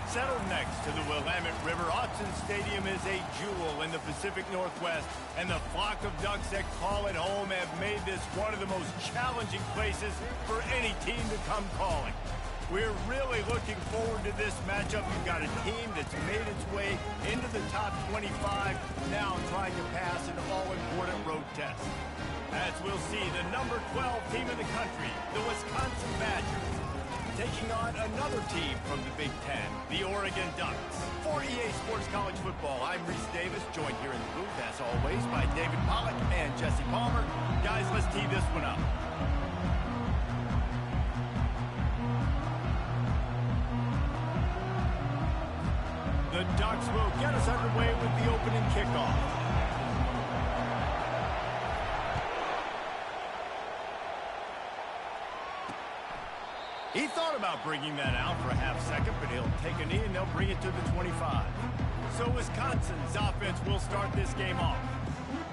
Settled next to the Willamette River, Autzen Stadium is a jewel in the Pacific Northwest, and the flock of Ducks that call it home have made this one of the most challenging places for any team to come calling. We're really looking forward to this matchup. You've got a team that's made its way into the top 25, now trying to pass an all-important road test. As we'll see, the number 12 team in the country, the Wisconsin Badgers, taking on another team from the Big Ten, the Oregon Ducks. For EA Sports College Football, I'm Reese Davis, joined here in the booth, as always, by David Pollack and Jesse Palmer. Guys, let's tee this one up. The Ducks will get us underway with the opening kickoff. He thought about bringing that out for a half second, but he'll take a knee and they'll bring it to the 25. So Wisconsin's offense will start this game off.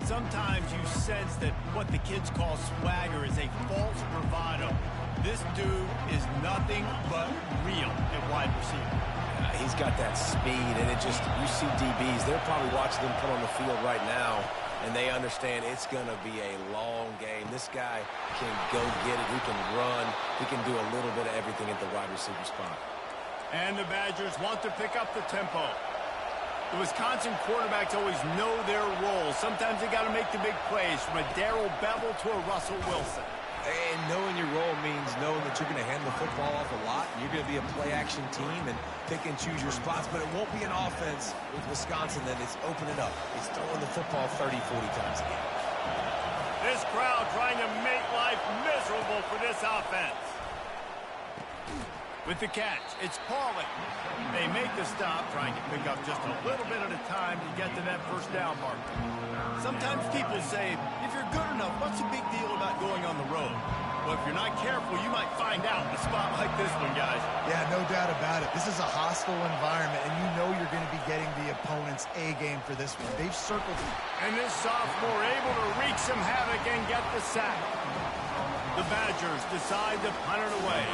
Sometimes you sense that what the kids call swagger is a false bravado. This dude is nothing but real at wide receiver. He's got that speed, and it just, you see DBs, they're probably watching them come on the field right now, and they understand it's going to be a long game. This guy can go get it. He can run. He can do a little bit of everything at the wide receiver spot. And the Badgers want to pick up the tempo. The Wisconsin quarterbacks always know their role. Sometimes they got to make the big plays, from a Darrell Bevel to a Russell Wilson. And knowing your role means knowing that you're going to hand the football off a lot. You're going to be a play-action team and pick and choose your spots. But it won't be an offense with Wisconsin that is opening up. It's throwing the football 30, 40 times a game. This crowd trying to make life miserable for this offense. With the catch, it's Pauling. They make the stop, trying to pick up just a little bit at a time to get to that first down mark. Sometimes people say, if you're good enough, what's the big deal about going on the road? Well, if you're not careful, you might find out in a spot like this one, guys. Yeah, no doubt about it. This is a hostile environment, and you know you're going to be getting the opponent's A-game for this one. They've circled. And this sophomore able to wreak some havoc and get the sack. The Badgers decide to punt it away.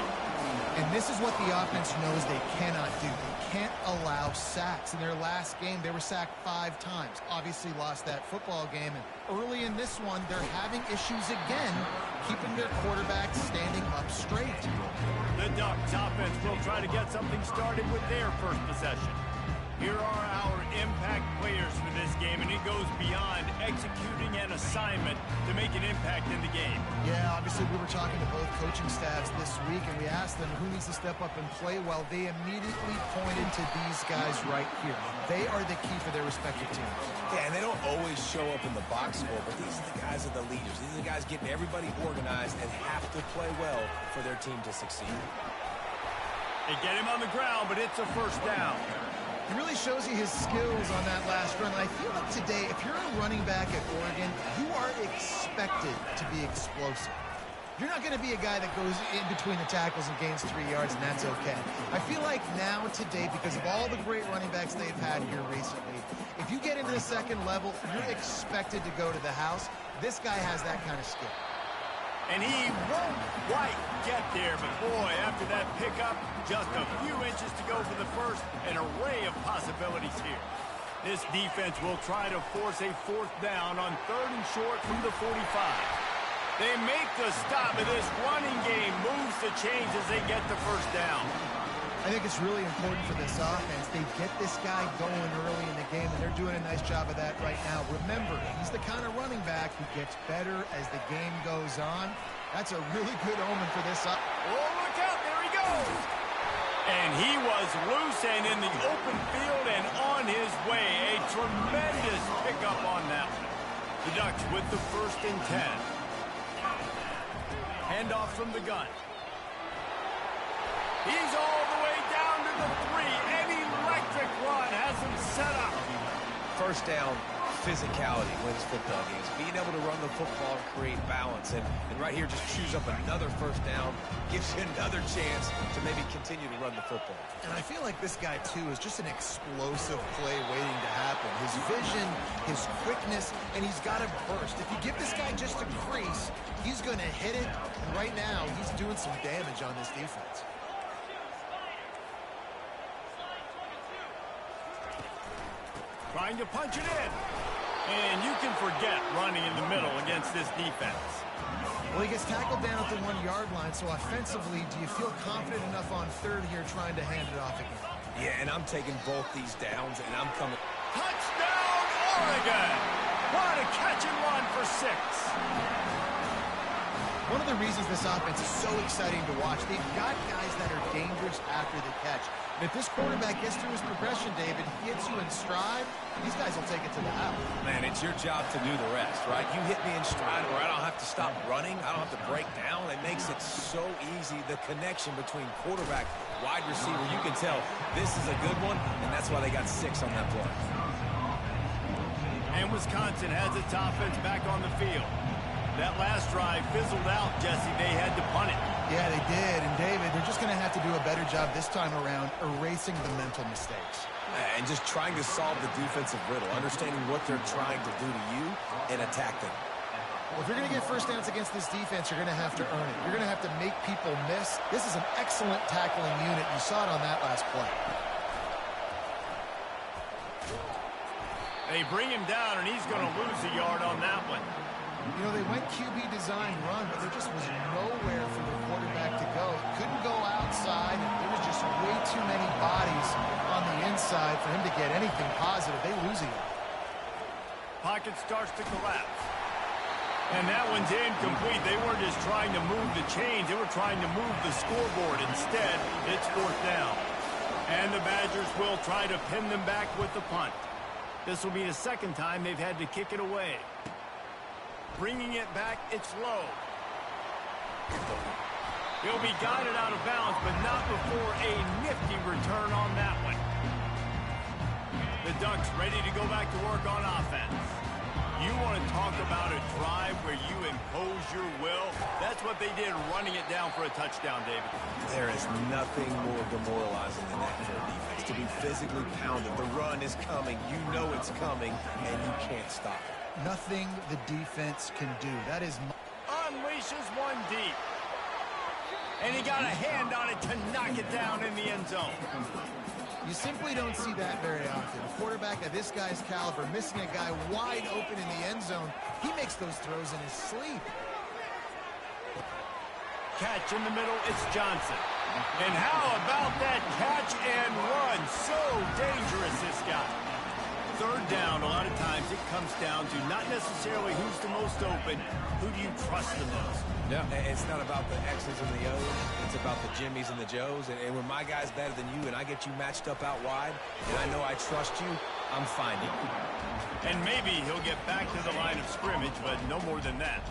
And this is what the offense knows they cannot do. They can't allow sacks. In their last game, they were sacked 5 times. Obviously lost that football game. And early in this one, they're having issues again, keeping their quarterback standing up straight. The Ducks offense will try to get something started with their first possession. Here are our impact players for this game, and it goes beyond executing an assignment to make an impact in the game. Yeah, obviously we were talking to both coaching staffs this week, and we asked them who needs to step up and play well. They immediately pointed to these guys right here. They are the key for their respective teams. Yeah, and they don't always show up in the box score, but these are the guys that are the leaders. These are the guys getting everybody organized and have to play well for their team to succeed. They get him on the ground, but it's a first down. He really shows you his skills on that last run. And I feel like today, if you're a running back at Oregon, you are expected to be explosive. You're not going to be a guy that goes in between the tackles and gains 3 yards, and that's okay. I feel like now, today, because of all the great running backs they've had here recently, if you get into the second level, you're expected to go to the house. This guy has that kind of skill. And he won't quite get there, but boy, after that pickup, just a few inches to go for the first, an array of possibilities here. This defense will try to force a 4th down on 3rd and short from the 45. They make the stop, and this running game moves the chains as they get the first down. I think it's really important for this offense. They get this guy going early in the game, and they're doing a nice job of that right now. Remember, he's the kind of running back who gets better as the game goes on. That's a really good omen for this. Oh, look out. There he goes. And he was loose and in the open field and on his way. A tremendous pickup on that one. The Ducks with the 1st and 10. Handoff from the gun. He's all the way down to the 3. An electric run has him set up. First down, physicality wins football games. Being able to run the football and create balance. And right here, just chews up another first down. Gives you another chance to maybe continue to run the football. And I feel like this guy, too, is just an explosive play waiting to happen. His vision, his quickness, and he's got a burst. If you give this guy just a crease, he's going to hit it. And right now, he's doing some damage on this defense. Trying to punch it in. And you can forget running in the middle against this defense. Well, he gets tackled down at the 1-yard line, so offensively, do you feel confident enough on third here trying to hand it off again? Yeah, and I'm taking both these downs, and I'm coming. Touchdown, Oregon! What a catch and run for 6. One of the reasons this offense is so exciting to watch, they've got guys that are dangerous after the catch. And if this quarterback gets through his progression, David, gets you in stride, these guys will take it to the house. Man, it's your job to do the rest, right? You hit me in stride where I don't have to stop running. I don't have to break down. It makes it so easy. The connection between quarterback, wide receiver, you can tell this is a good one, and that's why they got 6 on that play. And Wisconsin has its offense back on the field. That last drive fizzled out, Jesse. They had to punt it. Yeah, they did. And, David, they're just going to have to do a better job this time around erasing the mental mistakes. And just trying to solve the defensive riddle, understanding what they're trying to do to you and attack them. Well, if you're going to get first downs against this defense, you're going to have to earn it. You're going to have to make people miss. This is an excellent tackling unit. You saw it on that last play. They bring him down, and he's going to lose a yard on that one. You know, they went QB design run, but there just was nowhere for the quarterback to go. He couldn't go outside. There was just way too many bodies on the inside for him to get anything positive. They lose it. Pocket starts to collapse. And that one's incomplete. They weren't just trying to move the chains. They were trying to move the scoreboard. Instead, it's 4th down. And the Badgers will try to pin them back with the punt. This will be the 2nd time they've had to kick it away. Bringing it back, it's low. He'll be guided out of bounds, but not before a nifty return on that one. The Ducks ready to go back to work on offense. You want to talk about a drive where you impose your will? That's what they did, running it down for a touchdown, David. There is nothing more demoralizing than that for a defense. To be physically pounded. The run is coming. You know it's coming, and you can't stop it. Nothing the defense can do. That is... Unleashes one deep. And he got a hand on it to knock it down in the end zone. You simply don't see that very often. A quarterback of this guy's caliber missing a guy wide open in the end zone. He makes those throws in his sleep. Catch in the middle, it's Johnson. And how about that catch and run? So dangerous, this guy. 3rd down, a lot of times it comes down to not necessarily who's the most open, who do you trust the most? Yeah, it's not about the X's and the O's. It's about the Jimmys and the Joes. And when my guy's better than you and I get you matched up out wide, and I know I trust you, I'm finding you. And maybe he'll get back to the line of scrimmage, but no more than that.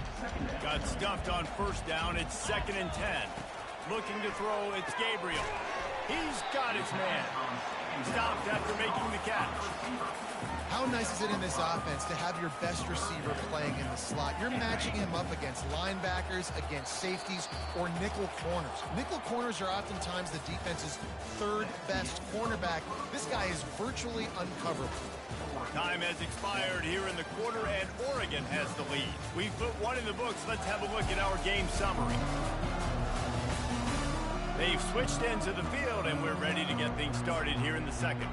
Got stuffed on 1st down. It's 2nd and 10. Looking to throw, it's Gabriel. He's got his man. Stopped after making the catch. How nice is it in this offense to have your best receiver playing in the slot? You're matching him up against linebackers, against safeties, or nickel corners. Nickel corners are oftentimes the defense's 3rd best cornerback. This guy is virtually uncoverable. Time has expired here in the quarter, and Oregon has the lead. We've put one in the books. Let's have a look at our game summary. They've switched ends of the field, and we're ready to get things started here in the 2nd.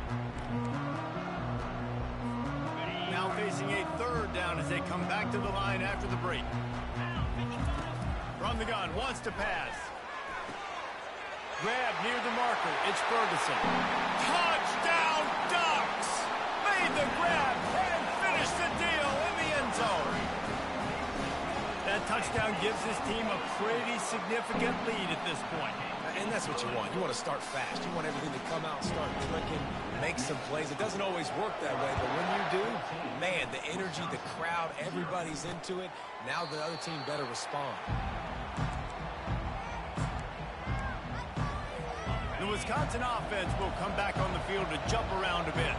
Now facing a 3rd down as they come back to the line after the break. From the gun, wants to pass. Grab near the marker, it's Ferguson. Touchdown, Ducks! Made the grab and finished the deal in the end zone. That touchdown gives his team a pretty significant lead at this point. And that's what you want. You want to start fast. You want everything to come out, start clicking, make some plays. It doesn't always work that way, but when you do, man, the energy, the crowd, everybody's into it. Now the other team better respond. The Wisconsin offense will come back on the field to jump around a bit.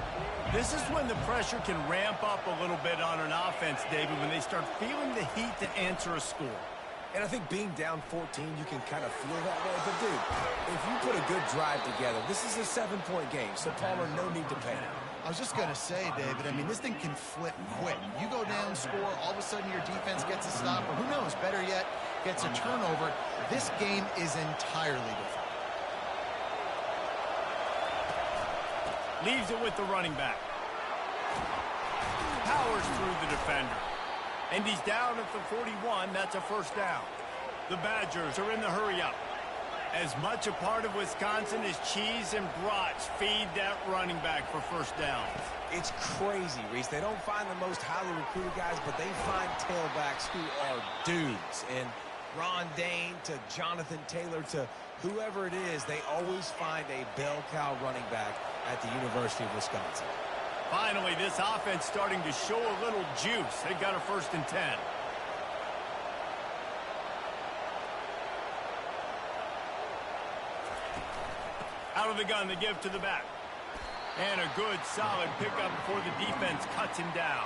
This is when the pressure can ramp up a little bit on an offense, David, when they start feeling the heat to answer a score. And I think being down 14, you can kind of feel that way. But, dude, if you put a good drive together, this is a 7-point game, so Palmer, no need to panic. I was just going to say, David, I mean, this thing can flip quick. You go down, score, all of a sudden your defense gets a stop, or who knows, better yet, gets a turnover. This game is entirely different. Leaves it with the running back. defender. And he's down at the 41. That's a first down. The Badgers are in the hurry-up. As much a part of Wisconsin as cheese and brats feed that running back for first downs. It's crazy, Reese. They don't find the most highly recruited guys, but they find tailbacks who are dudes. And Ron Dane to Jonathan Taylor to whoever it is, they always find a bell cow running back at the University of Wisconsin. Finally, this offense starting to show a little juice. They got a 1st and 10. Out of the gun, they give to the back. And a good, solid pickup before the defense cuts him down.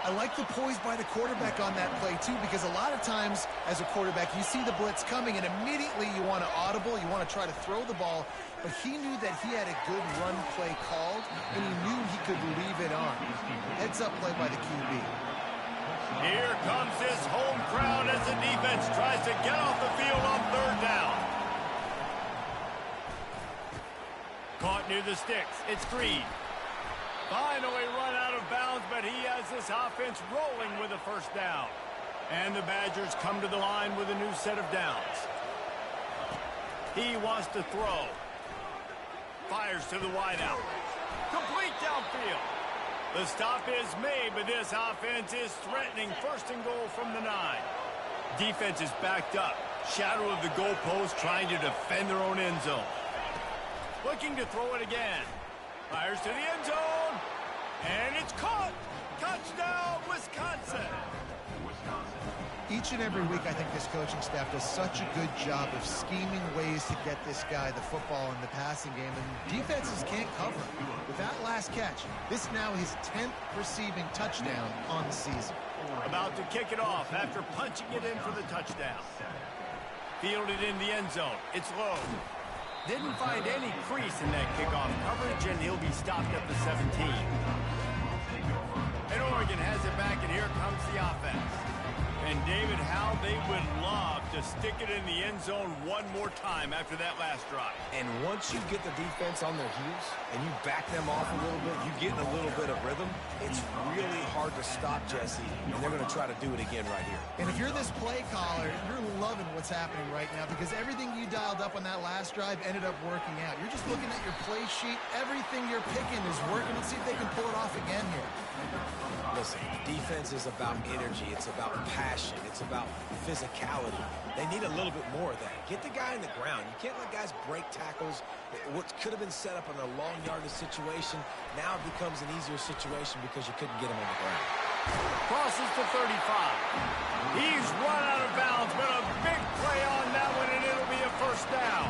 I like the poise by the quarterback on that play, too, because a lot of times as a quarterback, you see the blitz coming, and immediately you want to audible, you want to try to throw the ball. But he knew that he had a good run play called, and he knew he could leave it on. Heads-up play by the QB. Here comes this home crowd as the defense tries to get off the field on 3rd down. Caught near the sticks. It's Green. Finally run out of bounds, but he has this offense rolling with a 1st down. And the Badgers come to the line with a new set of downs. He wants to throw. Fires to the wideout. Complete downfield. The stop is made, but this offense is threatening 1st and goal from the 9. Defense is backed up. Shadow of the goalpost trying to defend their own end zone. Looking to throw it again. Fires to the end zone. And it's caught. Touchdown, Wisconsin. Each and every week, I think this coaching staff does such a good job of scheming ways to get this guy the football in the passing game, and defenses can't cover. With that last catch, this now his 10th receiving touchdown on the season. About to kick it off after punching it in for the touchdown. Fielded in the end zone. It's low. Didn't find any crease in that kickoff coverage, and he'll be stopped at the 17. And Oregon has it back, and here comes the offense. And David, how they would love to stick it in the end zone one more time after that last drive. And once you get the defense on their heels and you back them off a little bit, you get a little bit of rhythm, it's really hard to stop Jesse, and they're going to try to do it again right here. And if you're this play caller, you're loving what's happening right now because everything you dialed up on that last drive ended up working out. You're just looking at your play sheet. Everything you're picking is working. Let's see if they can pull it off again here. Listen, defense is about energy. It's about passion. It's about physicality. They need a little bit more of that. Get the guy in the ground. You can't let guys break tackles. What could have been set up in a long yardage situation now becomes an easier situation because you couldn't get him on the ground. Crosses to 35. He's run out of bounds, but a big play on that one, and it'll be a 1st down.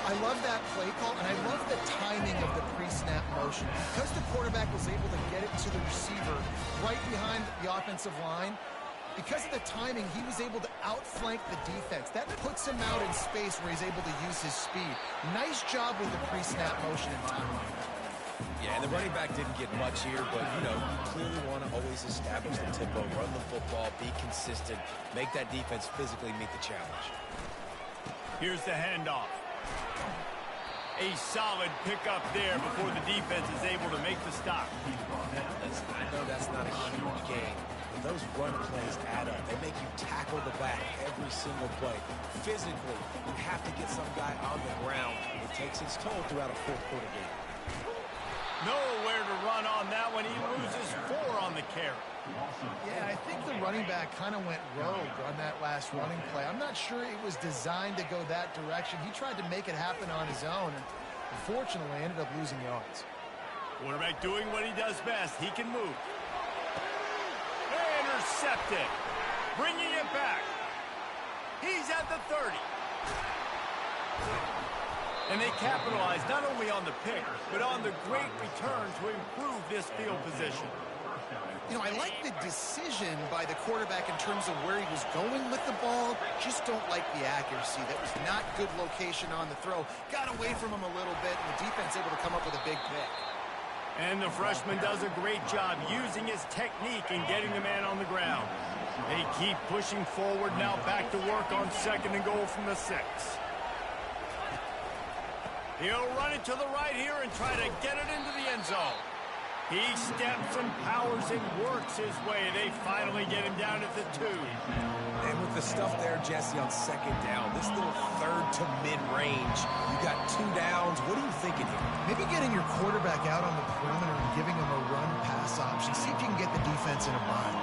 I love that play call, and I love the timing of the pre-snap motion. Because the quarterback was able to get it to the receiver right behind the offensive line, because of the timing, he was able to outflank the defense. That puts him out in space where he's able to use his speed. Nice job with the pre-snap motion and timing. Yeah, and the running back didn't get much here, but, you know, you clearly want to always establish the tempo, run the football, be consistent, make that defense physically meet the challenge. Here's the handoff. A solid pickup there before the defense is able to make the stop. Listen, I know that's not a huge game, but those run plays add up. They make you tackle the back every single play. Physically, you have to get some guy on the ground. It takes its toll throughout a 4th quarter game. Nowhere to run on that one. He loses 4 on the carry. Yeah, I think the running back kind of went rogue on that last running play. I'm not sure it was designed to go that direction. He tried to make it happen on his own, and unfortunately ended up losing yards. Quarterback doing what he does best. He can move. Intercepted. Bringing it back. He's at the 30. And they capitalize not only on the pick, but on the great return to improve this field position. You know, I like the decision by the quarterback in terms of where he was going with the ball. Just don't like the accuracy. That was not good location on the throw. Got away from him a little bit, and the defense able to come up with a big pick. And the freshman does a great job using his technique and getting the man on the ground. They keep pushing forward, now back to work on 2nd and goal from the 6. He'll run it to the right here and try to get it into the end zone. He steps and powers and works his way. They finally get him down at the 2. And with the stuff there, Jesse, on second down, this little third to mid-range, you got 2 downs. What are you thinking here? Maybe getting your quarterback out on the perimeter and giving him a run-pass option. See if you can get the defense in a bind.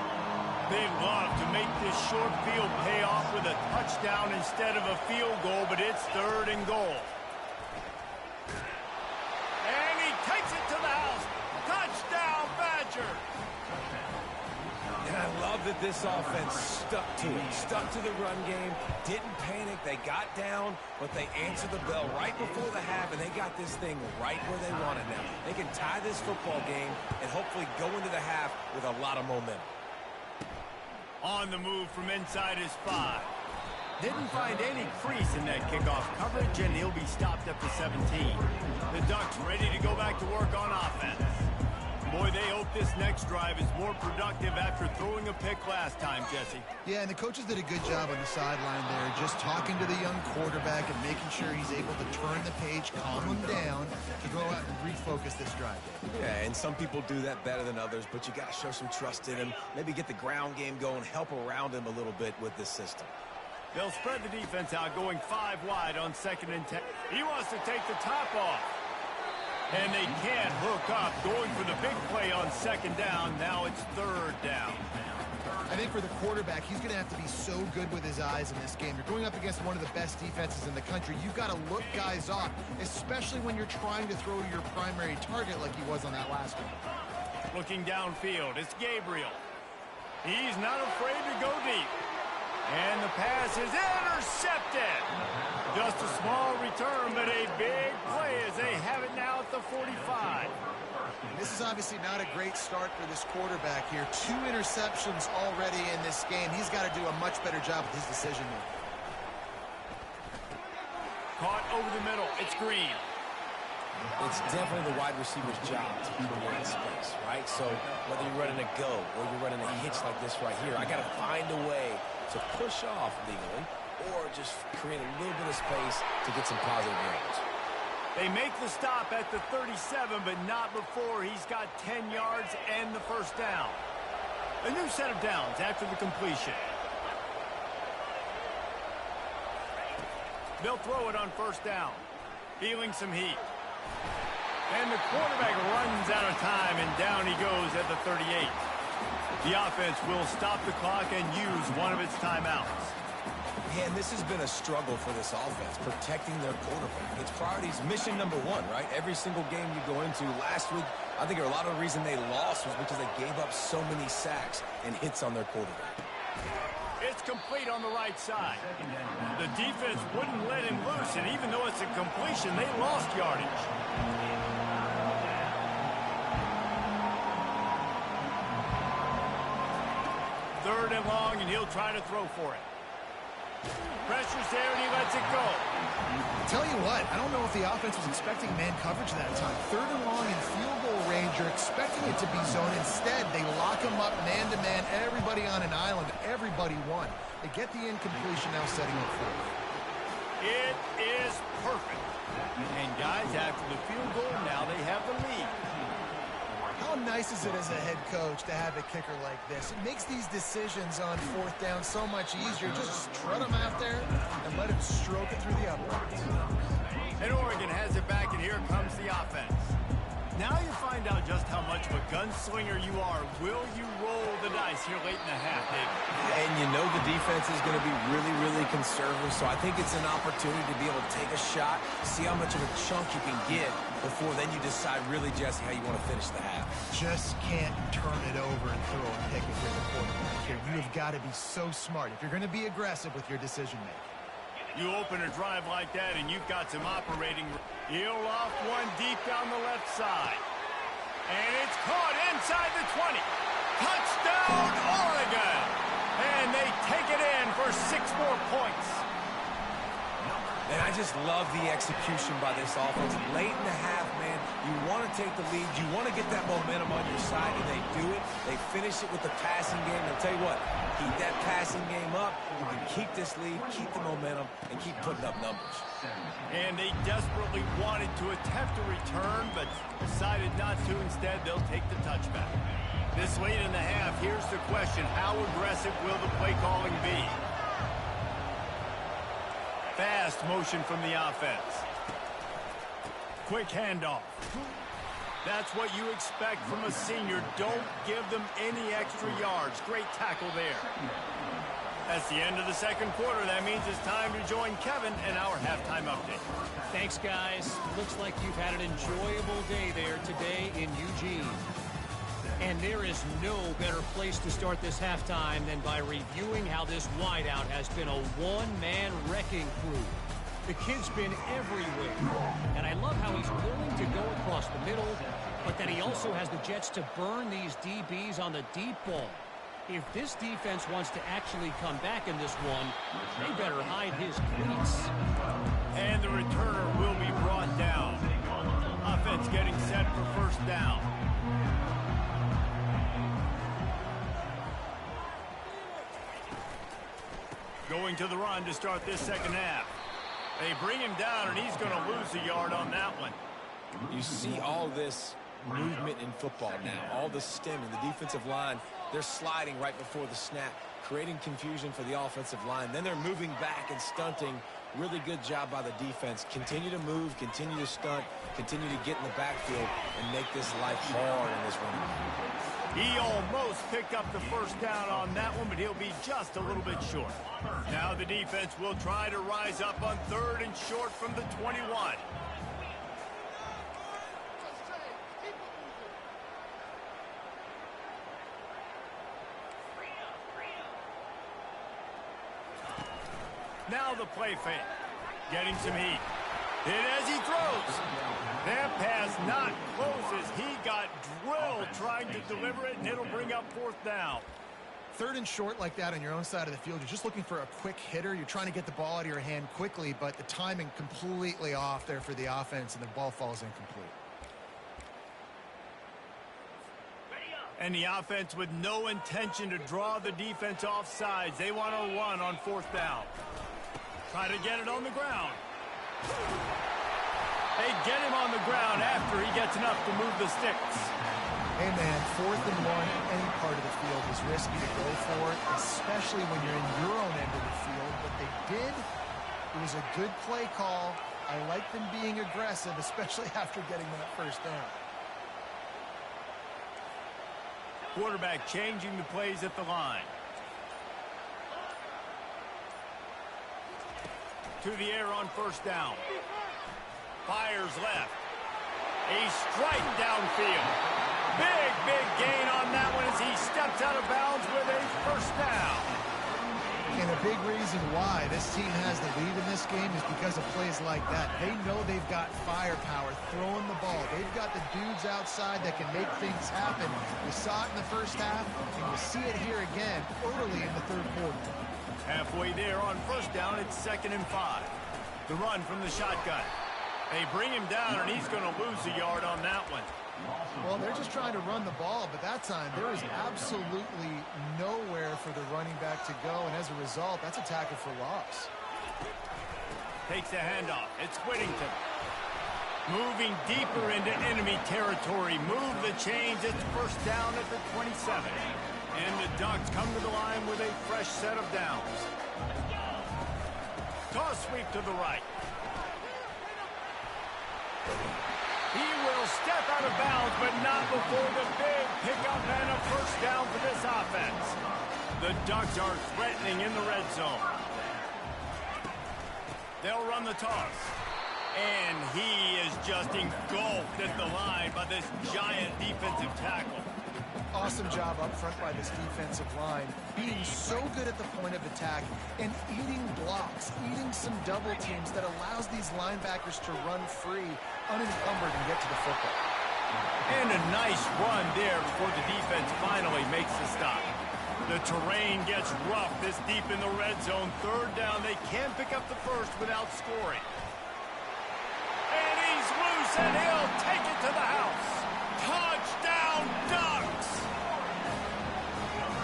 They love to make this short field pay off with a touchdown instead of a field goal, but it's 3rd and goal. And he takes it to the house. Touchdown, Badger! And I love that this offense stuck to it, stuck to the run game, didn't panic. They got down, but they answered the bell right before the half, and they got this thing right where they want it now. They can tie this football game and hopefully go into the half with a lot of momentum. On the move from inside his 5. Didn't find any crease in that kickoff coverage, and he'll be stopped at the 17. The Ducks ready to go back to work on offense. Boy, they hope this next drive is more productive after throwing a pick last time, Jesse. Yeah, and the coaches did a good job on the sideline there, just talking to the young quarterback and making sure he's able to turn the page, calm him down, to go out and refocus this drive. Yeah, and some people do that better than others, but you got to show some trust in him, maybe get the ground game going, help around him a little bit with this system. They'll spread the defense out, going 5 wide on 2nd and 10. He wants to take the top off. And they can't hook up, going for the big play on 2nd down. Now it's 3rd down. I think for the quarterback, he's going to have to be so good with his eyes in this game. You're going up against one of the best defenses in the country. You've got to look guys off, especially when you're trying to throw to your primary target like he was on that last one. Looking downfield, it's Gabriel. He's not afraid to go deep. And the pass is intercepted. Just a small return, but a big play as they have it now at the 45. This is obviously not a great start for this quarterback here. 2 interceptions already in this game. He's got to do a much better job with his decision making. Caught over the middle. It's Green. It's definitely the wide receiver's job to create space, right? So whether you're running a go or you're running a hitch like this right here, I got to find a way to push off legally or just create a little bit of space to get some positive yards. They make the stop at the 37, but not before he's got 10 yards and the 1st down. A new set of downs after the completion. They'll throw it on 1st down. Feeling some heat. And the quarterback runs out of time, and down he goes at the 38. The offense will stop the clock and use one of its timeouts. Yeah, and this has been a struggle for this offense, protecting their quarterback. It's priorities, mission number 1, right? Every single game you go into. Last week, I think a lot of the reason they lost was because they gave up so many sacks and hits on their quarterback. It's complete on the right side. The defense wouldn't let him loose, and even though it's a completion, they lost yardage. Third and long, and he'll try to throw for it. Pressure's there, and he lets it go. Tell you what, I don't know if the offense was expecting man coverage that time. 3rd and long in field goal range, you're expecting it to be zone. Instead, they lock him up man-to-man, everybody on an island, everybody won. They get the incompletion, now setting up for it. It is perfect. And guys, after the field goal, now they have the lead. How nice is it as a head coach to have a kicker like this? It makes these decisions on 4th down so much easier. Just trot him out there and let him stroke it through the uprights. And Oregon has it back, and here comes the offense. Now you find out just how much of a gunslinger you are. Will you roll the dice here late in the half, David? And you know the defense is going to be really, really conservative, so I think it's an opportunity to be able to take a shot, see how much of a chunk you can get before then you decide really, Jesse, how you want to finish the half. Just can't turn it over and throw a pick if you're the quarterback here. You have got to be so smart if you're going to be aggressive with your decision-making. You open a drive like that, and you've got some operating. He'll off one deep down the left side. And it's caught inside the 20. Touchdown, Oregon! And they take it in for 6 more points. And I just love the execution by this offense. Late in the half, man, you want to take the lead. You want to get that momentum on your side, and they do it. They finish it with the passing game. I'll tell you what, keep that passing game up. You can keep this lead, keep the momentum, and keep putting up numbers. And they desperately wanted to attempt a return, but decided not to. Instead, they'll take the touchback. This late in the half, here's the question. How aggressive will the play calling be? Fast motion from the offense. Quick handoff. That's what you expect from a senior. Don't give them any extra yards. Great tackle there. That's the end of the second quarter. That means it's time to join Kevin in our halftime update. Thanks, guys. Looks like you've had an enjoyable day there today in Eugene. And there is no better place to start this halftime than by reviewing how this wideout has been a one-man wrecking crew. The kid's been everywhere, and I love how he's willing to go across the middle, but that he also has the jets to burn these DBs on the deep ball. If this defense wants to actually come back in this one, they better hide his cleats. And the returner will be brought down. Offense getting set for first down. Going to the run to start this second half. They bring him down, and he's going to lose a yard on that one. You see all this movement in football now, all the stemming, the defensive line, they're sliding right before the snap, creating confusion for the offensive line. Then they're moving back and stunting. Really good job by the defense. Continue to move, continue to stunt, continue to get in the backfield and make this life hard in this one. He almost picked up the first down on that one, but he'll be just a little bit short. Now the defense will try to rise up on third and short from the 21. Now the play fake. Getting some heat. Hit as he throws. That pass not close as he got drilled trying to deliver it, and it'll bring up fourth down. Third and short like that on your own side of the field, you're just looking for a quick hitter. You're trying to get the ball out of your hand quickly, but the timing completely off there for the offense, and the ball falls incomplete. And the offense with no intention to draw the defense off sides. They want to run on fourth down. Try to get it on the ground. They get him on the ground after he gets enough to move the sticks. Hey, man, 4th and 1 in any part of the field is risky to go for, especially when you're in your own end of the field. But they did. It was a good play call. I like them being aggressive, especially after getting that first down. Quarterback changing the plays at the line. To the air on first down. Fires left. A strike downfield. Big gain on that one as he steps out of bounds with a first down. And a big reason why this team has the lead in this game is because of plays like that. They know they've got firepower throwing the ball. They've got the dudes outside that can make things happen. We saw it in the first half, and you see it here again early in the third quarter. Halfway there on first down, it's 2nd and 5. The run from the shotgun. They bring him down, and he's going to lose a yard on that one. Well, they're just trying to run the ball, but that time there is absolutely nowhere for the running back to go, and as a result, that's a tackle for loss. Takes a handoff. It's Whittington. Moving deeper into enemy territory. Move the chains. It's first down at the 27. And the Ducks come to the line with a fresh set of downs. Toss sweep to the right. He will step out of bounds, but not before the big pickup and a first down for this offense. The Ducks are threatening in the red zone. They'll run the toss. And he is just engulfed at the line by this giant defensive tackle. Awesome job up front by this defensive line, being so good at the point of attack and eating blocks, eating some double teams that allows these linebackers to run free, unencumbered, and get to the football. And a nice run there before the defense finally makes the stop. The terrain gets rough this deep in the red zone. Third down, they can pick up the first without scoring. And he's loose, and he'll take it to the house. Touchdown, Ducks!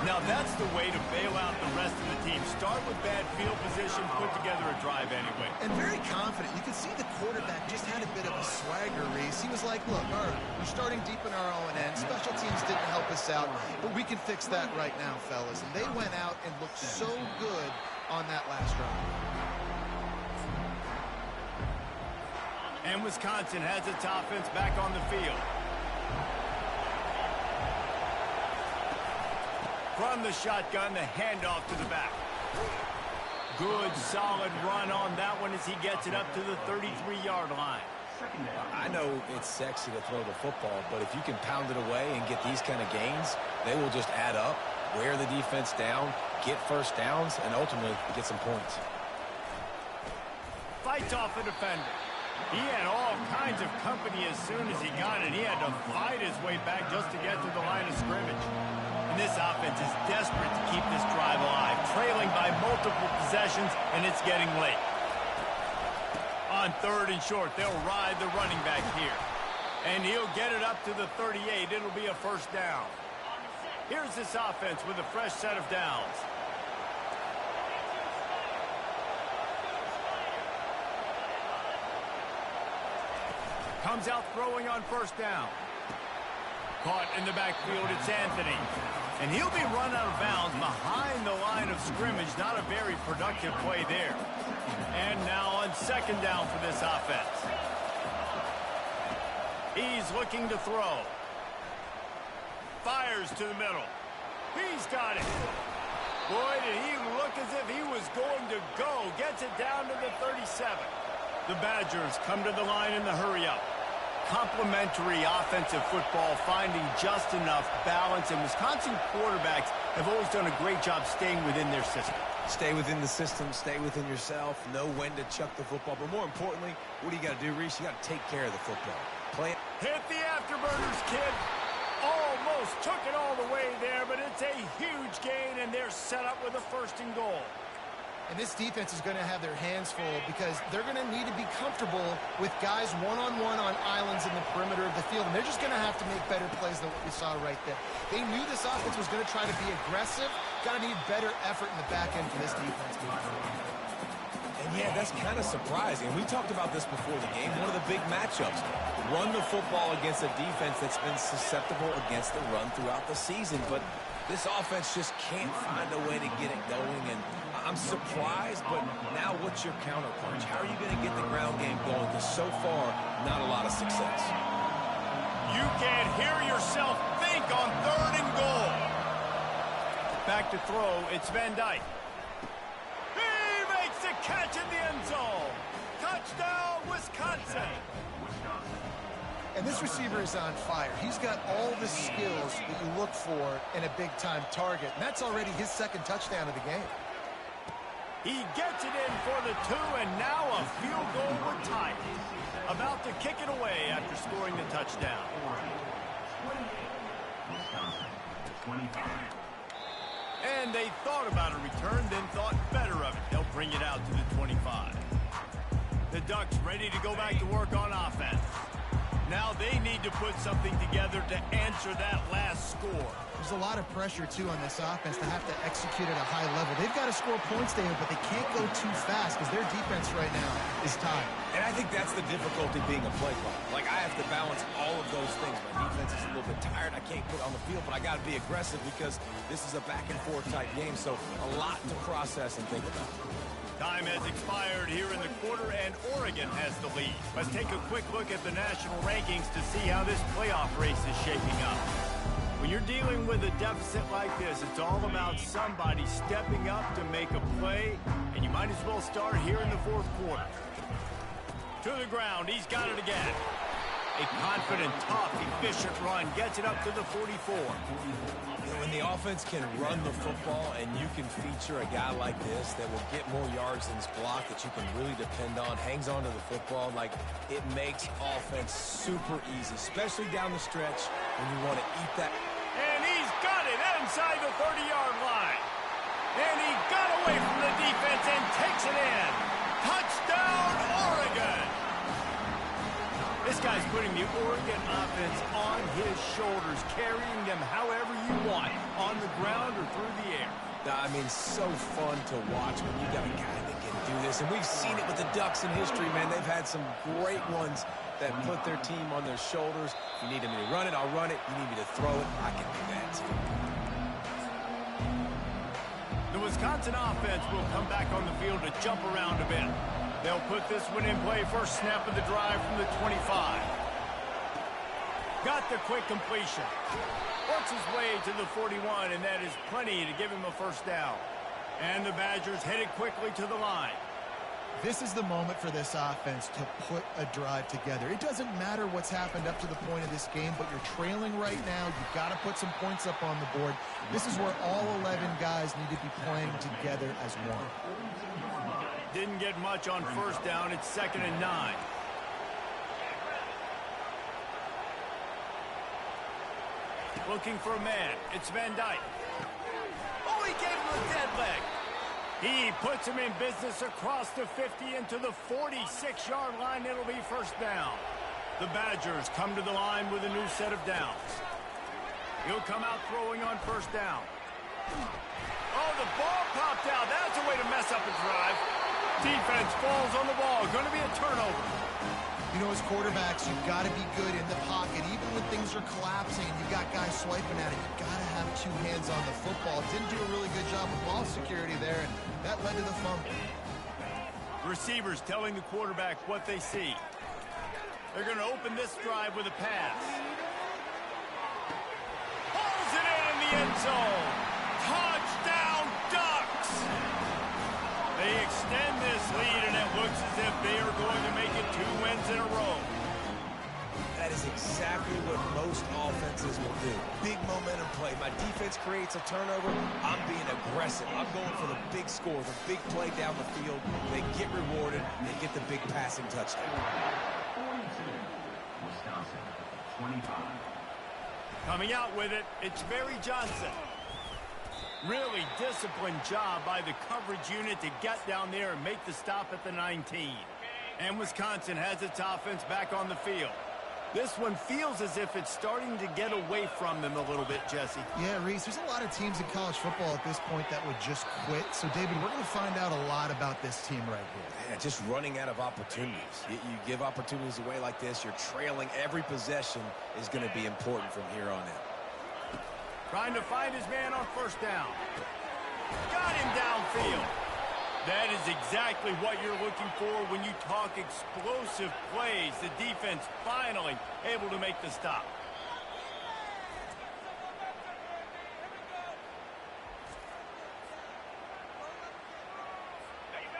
Now that's the way to bail out the rest of the team. Start with bad field position, put together a drive anyway. And very confident. You can see the quarterback just had a bit of a swagger, Reese. He was like, look, all right, we're starting deep in our own end. Special teams didn't help us out, but we can fix that right now, fellas. And they went out and looked so good on that last drive. And Wisconsin has its offense back on the field. From the shotgun, the handoff to the back. Good, solid run on that one as he gets it up to the 33-yard line. I know it's sexy to throw the football, but if you can pound it away and get these kind of gains, they will just add up, wear the defense down, get first downs, and ultimately get some points. Fights off a defender. He had all kinds of company as soon as he got it. He had to fight his way back just to get to the line of scrimmage. And this offense is desperate to keep this drive alive, trailing by multiple possessions, and it's getting late. On third and short, they'll ride the running back here. And he'll get it up to the 38. It'll be a first down. Here's this offense with a fresh set of downs. Comes out throwing on first down. Caught in the backfield, it's Anthony. And he'll be run out of bounds behind the line of scrimmage. Not a very productive play there. And now on second down for this offense. He's looking to throw. Fires to the middle. He's got it. Boy, did he look as if he was going to go. Gets it down to the 37. The Badgers come to the line in the hurry-up. Complementary offensive football, finding just enough balance, and Wisconsin quarterbacks have always done a great job staying within their system. Stay within the system, stay within yourself, know when to chuck the football. But more importantly, what do you got to do, Reese? You got to take care of the football. Play. Hit the afterburners, kid. Almost took it all the way there, but it's a huge gain, and they're set up with a first and goal. And this defense is going to have their hands full because they're going to need to be comfortable with guys one-on-one on islands in the perimeter of the field. And they're just going to have to make better plays than what we saw right there. They knew this offense was going to try to be aggressive. Got to need better effort in the back end for this defense. And yeah, that's kind of surprising. We talked about this before the game. One of the big matchups. Run the football against a defense that's been susceptible against the run throughout the season. But this offense just can't find a way to get it going. And I'm surprised, but now what's your counterpunch? How are you going to get the ground game going? Because so far, not a lot of success. You can't hear yourself think on third and goal. Back to throw, it's Van Dyke. He makes the catch in the end zone. Touchdown, Wisconsin. And this receiver is on fire. He's got all the skills that you look for in a big-time target. And that's already his second touchdown of the game. He gets it in for the 2, and now a field goal would tie it. About to kick it away after scoring the touchdown. And they thought about a return, then thought better of it. They'll bring it out to the 25. The Ducks ready to go back to work on offense. Now they need to put something together to answer that last score. There's a lot of pressure, too, on this offense to have to execute at a high level. They've got to score points, David, but they can't go too fast because their defense right now is tired. And I think that's the difficulty being a play caller. Like, I have to balance all of those things. My defense is a little bit tired. I can't put it on the field, but I got to be aggressive because this is a back-and-forth type game, so a lot to process and think about. Time has expired here in the quarter, and Oregon has the lead. Let's take a quick look at the national rankings to see how this playoff race is shaping up. When you're dealing with a deficit like this, it's all about somebody stepping up to make a play, and you might as well start here in the fourth quarter. To the ground, he's got it again. A confident, tough, efficient run gets it up to the 44. When the offense can run the football and you can feature a guy like this that will get more yards than his block that you can really depend on, hangs on to the football, like it makes offense super easy, especially down the stretch when you want to eat that. And he's got it inside the 30-yard line. And he got away from the defense and takes it in. Touchdown, Oregon! This guy's putting the Oregon offense on his shoulders, carrying them however you want, on the ground or through the air. I mean, so fun to watch when you got a guy that can do this. And we've seen it with the Ducks in history, man. They've had some great ones that put their team on their shoulders. If you need me to run it, I'll run it. You need me to throw it, I can do that too. The Wisconsin offense will come back on the field to jump around a bit. They'll put this one in play first snap of the drive from the 25. Got the quick completion. Works his way to the 41, and that is plenty to give him a first down. And the Badgers headed quickly to the line. This is the moment for this offense to put a drive together. It doesn't matter what's happened up to the point of this game, but you're trailing right now. You've got to put some points up on the board. This is where all 11 guys need to be playing together as one. Didn't get much on first down. It's 2nd and 9. Looking for a man. It's Van Dyke. Oh, he gave him a dead leg. He puts him in business across the 50 into the 46-yard line. It'll be first down. The Badgers come to the line with a new set of downs. He'll come out throwing on first down. Oh, the ball popped out. That's a way to mess up a drive. Defense falls on the ball. Going to be a turnover. You know, as quarterbacks, you've got to be good in the pocket. Even when things are collapsing and you've got guys swiping at it, you've got to have two hands on the football. Didn't do a really good job with ball security there, and that led to the fumble. Receivers telling the quarterback what they see. They're going to open this drive with a pass. Pulls it in the end zone. Touchdown, Ducks! They extend this lead, and it looks as if they are going to make it 2 wins in a row. That is exactly what most offenses will do. Big momentum play. My defense creates a turnover. I'm being aggressive. I'm going for the big score, the big play down the field. They get rewarded. They get the big passing touchdown. 42, Wisconsin, 25. Coming out with it, it's Barry Johnson. Really disciplined job by the coverage unit to get down there and make the stop at the 19. And Wisconsin has its offense back on the field. This one feels as if it's starting to get away from them a little bit, Jesse. Yeah, Reese, there's a lot of teams in college football at this point that would just quit. So, David, we're going to find out a lot about this team right here. Yeah, just running out of opportunities. You give opportunities away like this, you're trailing. Every possession is going to be important from here on out. Trying to find his man on first down. Got him downfield. That is exactly what you're looking for when you talk explosive plays. The defense finally able to make the stop.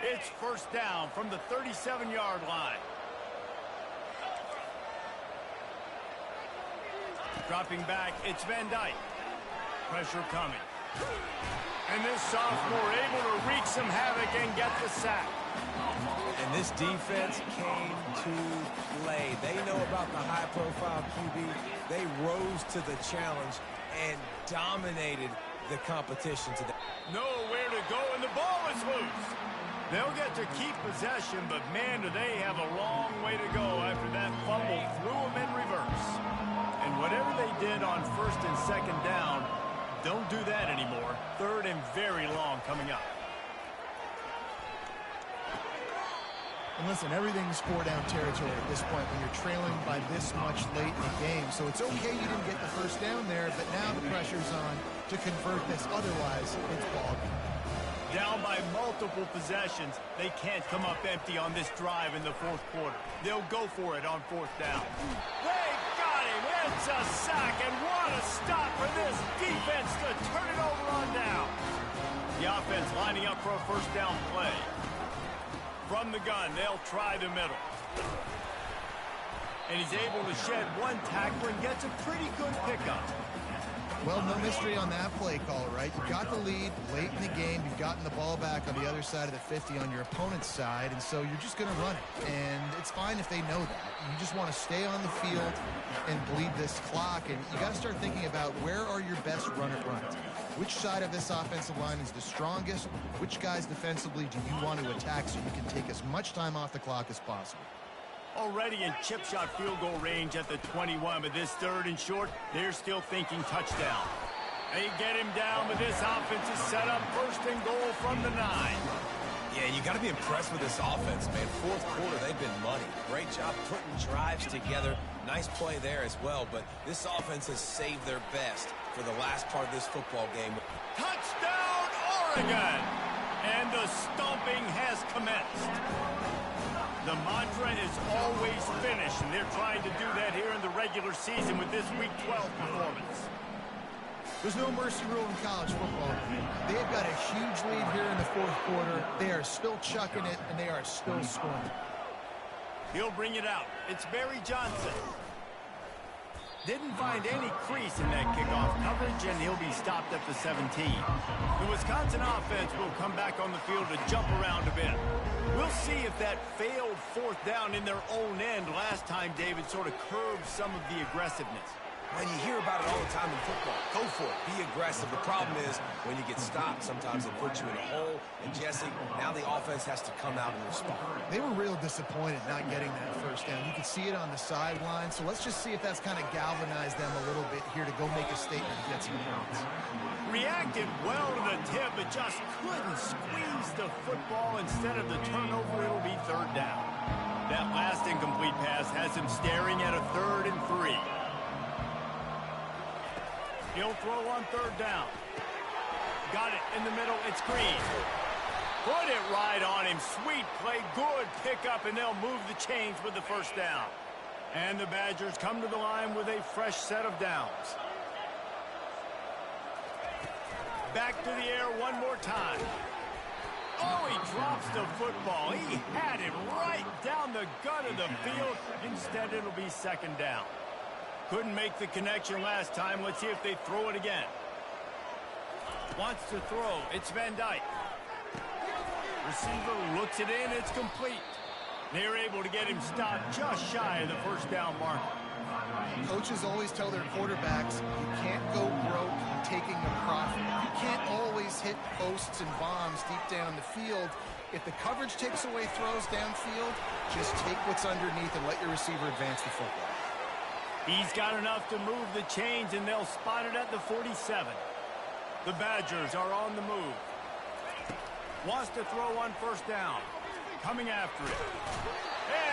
It's first down from the 37-yard line. Dropping back, it's Van Dyke. Pressure coming. And this sophomore able to wreak some havoc and get the sack. And this defense came to play. They know about the high-profile QB. They rose to the challenge and dominated the competition today. Nowhere to go, and the ball is loose. They'll get to keep possession, but man, do they have a long way to go after that fumble threw them in reverse. And whatever they did on first and second down, don't do that anymore. Third and very long coming up. And listen, everything's four-down territory at this point when you're trailing by this much late in the game. So it's okay you didn't get the first down there, but now the pressure's on to convert this. Otherwise, it's ball game. Down by multiple possessions, they can't come up empty on this drive in the fourth quarter. They'll go for it on fourth down. They got him. It's a sack, and what a stop for this defense to turn it over on down. The offense lining up for a first down play. From the gun, they'll try the middle. And he's able to shed one tackler and gets a pretty good pickup. Well, no mystery on that play call, right? You got the lead late in the game. You've gotten the ball back on the other side of the 50 on your opponent's side, and so you're just going to run it. And it's fine if they know that. You just want to stay on the field and bleed this clock, and you got to start thinking about where are your best run-it runs. Which side of this offensive line is the strongest? Which guys defensively do you want to attack so you can take as much time off the clock as possible? Already in chip shot field goal range at the 21, but this 3rd and short, they're still thinking touchdown. They get him down, but this offense is set up 1st and goal from the 9. Yeah, you got to be impressed with this offense, man. 4th quarter, they've been money. Great job putting drives together. Nice play there as well, but this offense has saved their best for the last part of this football game. Touchdown, Oregon! And the stomping has commenced. The mantra is always finish, and they're trying to do that here in the regular season with this Week 12 performance. There's no mercy rule in college football. They've got a huge lead here in the 4th quarter. They are still chucking it, and they are still scoring. He'll bring it out. It's Barry Johnson. Didn't find any crease in that kickoff coverage, and he'll be stopped at the 17. The Wisconsin offense will come back on the field to jump around a bit. We'll see if that failed 4th down in their own end last time, David, sort of curbed some of the aggressiveness. When you hear about it all the time in football, go for it, be aggressive. The problem is when you get stopped, sometimes they put you in a hole. And Jesse, now the offense has to come out and respond. They were real disappointed not getting that 1st down. You could see it on the sideline. So let's just see if that's kind of galvanized them a little bit here to go make a statement and get some points. Reacted well to the tip, but just couldn't squeeze the football. Instead of the turnover, it'll be 3rd down. That last incomplete pass has him staring at a 3rd and 3. He'll throw on 3rd down. Got it in the middle. It's Green. Put it right on him. Sweet play. Good pickup, and they'll move the chains with the 1st down. And the Badgers come to the line with a fresh set of downs. Back to the air one more time. Oh, he drops the football. He had it right down the gut of the field. Instead, it'll be 2nd down. Couldn't make the connection last time. Let's see if they throw it again. Wants to throw. It's Van Dyke. Receiver looks it in. It's complete. They're able to get him stopped just shy of the 1st down marker. Coaches always tell their quarterbacks, you can't go broke taking a profit. You can't always hit posts and bombs deep down the field. If the coverage takes away throws downfield, just take what's underneath and let your receiver advance the football. He's got enough to move the chains, and they'll spot it at the 47. The Badgers are on the move. Wants to throw on 1st down. Coming after it.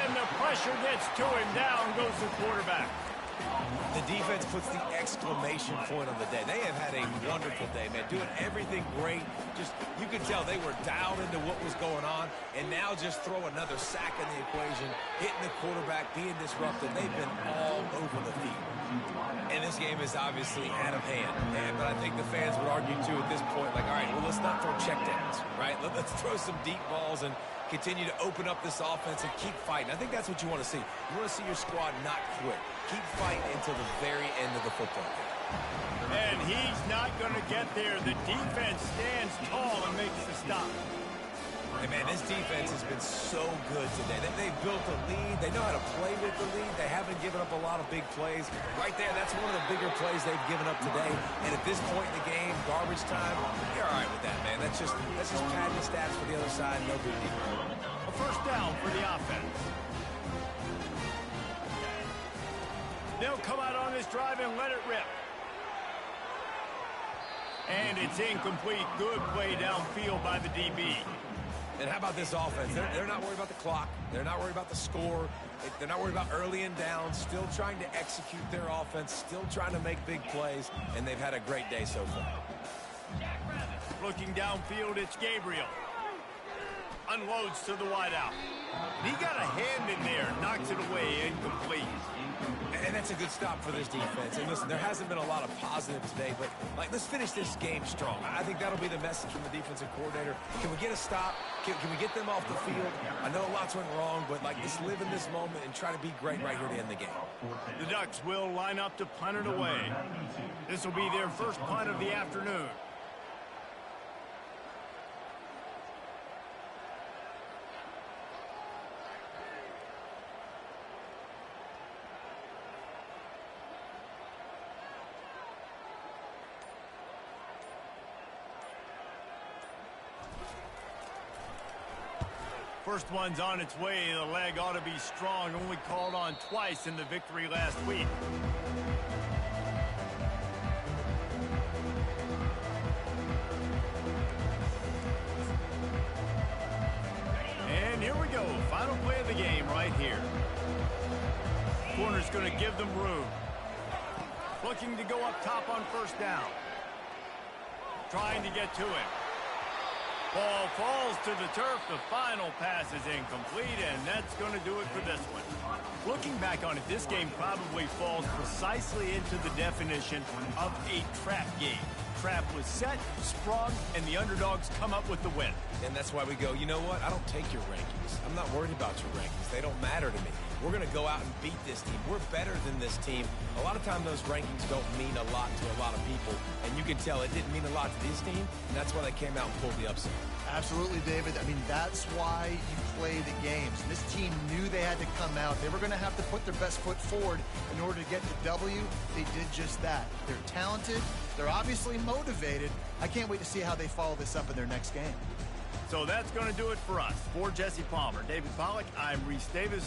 And the pressure gets to him. Down goes the quarterback. The defense puts the exclamation point on the day. They have had a wonderful day, man. Doing everything great. Just, you could tell they were dialed into what was going on. And now just throw another sack in the equation. Hitting the quarterback, being disrupted. They've been all over the field. And this game is obviously out of hand. But I think the fans would argue, too, at this point, like, all right, well, let's not throw checkdowns, right? Let's throw some deep balls and continue to open up this offense and keep fighting. I think that's what you want to see. You want to see your squad not quit. Keep fighting until the very end of the football game. And he's not going to get there. The defense stands tall and makes the stop. Hey, man, this defense has been so good today. They've built a lead. They know how to play with the lead. They haven't given up a lot of big plays. Right there, that's one of the bigger plays they've given up today. And at this point in the game, garbage time, you're all right with that, man. That's just padding the stats for the other side. No big deal. A 1st down for the offense. They'll come out on this drive and let it rip. And it's incomplete. Good play downfield by the DB. And how about this offense? They're not worried about the clock. They're not worried about the score. They're not worried about early and down. Still trying to execute their offense. Still trying to make big plays. And they've had a great day so far. Looking downfield, it's Gabriel. Unloads to the wideout. He got a hand in there. Knocks it away. Incomplete. And that's a good stop for this defense. And listen, there hasn't been a lot of positive today, but let's finish this game strong. I think that'll be the message from the defensive coordinator. Can we get a stop? Can we get them off the field? I know lots went wrong, but let's live in this moment and try to be great right here to end the game. The Ducks will line up to punt it away. This will be their 1st punt of the afternoon. First one's on its way. The leg ought to be strong. Only called on twice in the victory last week. And here we go. Final play of the game right here. Corner's going to give them room. Looking to go up top on first down. Trying to get to it. Ball falls to the turf. The final pass is incomplete, and that's going to do it for this one. Looking back on it, this game probably falls precisely into the definition of a trap game. Trap was set, sprung, and the underdogs come up with the win. And that's why we go, you know what? I don't take your rankings. I'm not worried about your rankings. They don't matter to me. We're going to go out and beat this team. We're better than this team. A lot of times those rankings don't mean a lot to a lot of people, and you can tell it didn't mean a lot to this team, and that's why they came out and pulled the upset. Absolutely, David. I mean, that's why you play the games. This team knew they had to come out. They were going to have to put their best foot forward in order to get the W. They did just that. They're talented. They're obviously motivated. I can't wait to see how they follow this up in their next game. So that's going to do it for us. For Jesse Palmer, David Pollack, I'm Reese Davis.